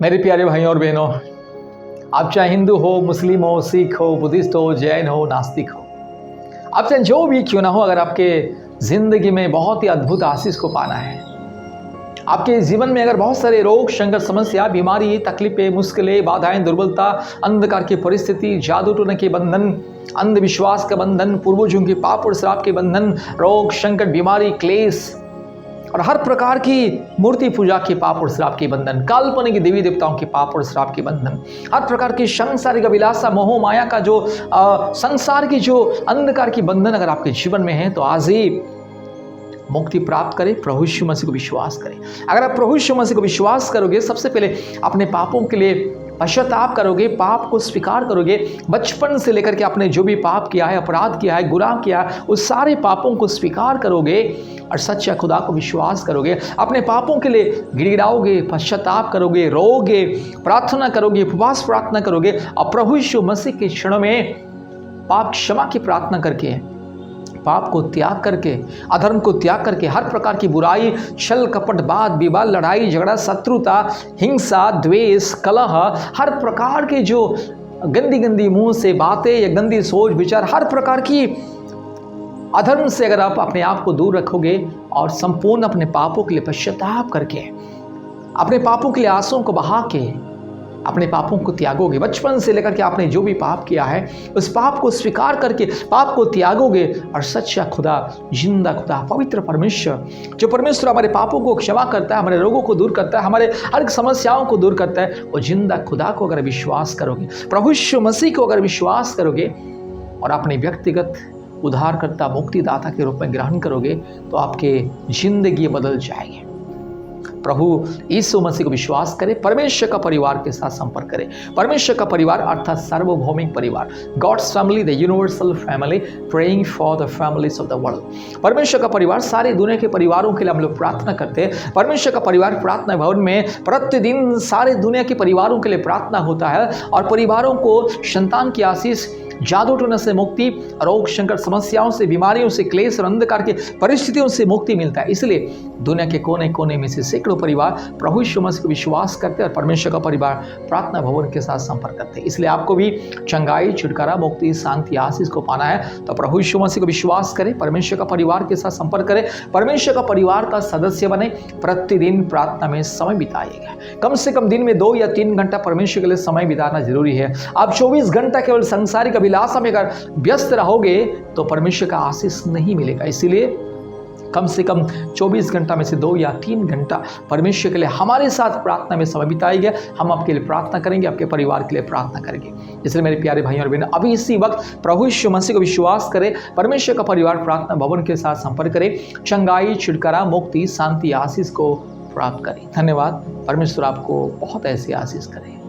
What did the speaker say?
मेरे प्यारे भाइयों और बहनों, आप चाहे हिंदू हो, मुस्लिम हो, सिख हो, बुद्धिस्ट हो, जैन हो, नास्तिक हो, आप चाहे जो भी क्यों ना हो, अगर आपके जिंदगी में बहुत ही अद्भुत आशीष को पाना है, आपके जीवन में अगर बहुत सारे रोग, संकट, समस्या, बीमारी, तकलीफें, मुश्किलें, बाधाएं, दुर्बलता, अंधकार की परिस्थिति, जादू टोने के बंधन, अंधविश्वास का बंधन, पूर्वजों के पाप और श्राप के बंधन, रोग, संकट, बीमारी, क्लेश और हर प्रकार की मूर्ति पूजा के पाप और श्राप के बंधन, काल्पनिक देवी देवताओं के पाप और श्राप के बंधन, हर प्रकार की सांसारिक अभिलाषा, मोह माया का जो संसार की जो अंधकार की बंधन अगर आपके जीवन में है, तो आज ही मुक्ति प्राप्त करें। प्रभु यीशु मसीह को विश्वास करें। अगर आप प्रभु यीशु मसीह को विश्वास करोगे, सबसे पहले अपने पापों के लिए पश्चाताप करोगे, पाप को स्वीकार करोगे, बचपन से लेकर के आपने जो भी पाप किया है, अपराध किया है, गुनाह किया है, उस सारे पापों को स्वीकार करोगे और सच्चा खुदा को विश्वास करोगे, अपने पापों के लिए गिड़गिड़ाओगे, पश्चाताप करोगे, रोगे, प्रार्थना करोगे, उपवास प्रार्थना करोगे और प्रभु यीशु मसीह के क्षणों में पाप क्षमा की प्रार्थना करके, पाप को त्याग करके, अधर्म को त्याग करके, हर प्रकार की बुराई, छल कपट, वाद विवाद, लड़ाई झगड़ा, शत्रुता, हिंसा, द्वेष, कलह, हर प्रकार के जो गंदी गंदी मुंह से बातें या गंदी सोच विचार, हर प्रकार की अधर्म से अगर आप अपने आप को दूर रखोगे और संपूर्ण अपने पापों के लिए पश्चाताप करके, अपने पापों के लिए आंसुओं को बहा के अपने पापों को त्यागोगे, बचपन से लेकर के आपने जो भी पाप किया है उस पाप को स्वीकार करके पाप को त्यागोगे और सच्चा खुदा, जिंदा खुदा, पवित्र परमेश्वर, जो परमेश्वर हमारे पापों को क्षमा करता है, हमारे रोगों को दूर करता है, हमारे हर समस्याओं को दूर करता है, वो जिंदा खुदा को अगर विश्वास करोगे, प्रभु यीशु मसीह को अगर विश्वास करोगे और अपने व्यक्तिगत उद्धारकर्ता, मुक्तिदाता के रूप में ग्रहण करोगे, तो आपके जिंदगी बदल जाएगी। प्रभु यीशु मसीह को विश्वास करें, परमेश्वर का परिवार के साथ संपर्क करें। परमेश्वर का परिवार अर्थात सार्वभौमिक परिवार, God's family, the universal family, praying for the families of the world. परमेश्वर का परिवार, सारे दुनिया के परिवारों के लिए हम लोग प्रार्थना करते हैं। परमेश्वर का परिवार प्रार्थना भवन में प्रतिदिन सारे दुनिया के परिवारों के लिए प्रार्थना होता है और परिवारों को संतान की आशीष, जादू टोने से मुक्ति, रोग संकट, समस्याओं से, बीमारियों से, क्लेश और अंधकार की परिस्थितियों से मुक्ति मिलता है। इसलिए दुनिया के कोने कोने में से सैकड़ों परिवार प्रभु यीशु मसीह को विश्वास करते हैं और परमेश्वर का परिवार प्रार्थना भवन के साथ संपर्क करते हैं। इसलिए आपको भी चंगाई, छुटकारा, मुक्ति, शांति, आशीष को पाना है तो प्रभु यीशु मसीह को विश्वास करें, परमेश्वर का परिवार के साथ संपर्क करें, परमेश्वर का परिवार का सदस्य बने, प्रतिदिन प्रार्थना में समय बिताइएगा। कम से कम दिन में 2 या 3 घंटा परमेश्वर के लिए समय बिताना जरूरी है। आप 24 घंटा केवल संसारिक अभिलाषा में अगर व्यस्त रहोगे तो परमेश्वर का आशीष नहीं मिलेगा। इसीलिए कम से कम 24 घंटा में से 2 या 3 घंटा परमेश्वर के लिए हमारे साथ प्रार्थना में समय बिताएंगे। हम आपके लिए प्रार्थना करेंगे, आपके परिवार के लिए प्रार्थना करेंगे। इसलिए मेरे प्यारे भाइयों और बहनों, अभी इसी वक्त प्रभु यीशु मसीह को विश्वास करें, परमेश्वर का परिवार प्रार्थना भवन के साथ संपर्क करें, चंगाई, छुटकारा, मुक्ति, शांति, आशीष को प्राप्त करें। धन्यवाद। परमेश्वर आपको बहुत ऐसी आशीष करें।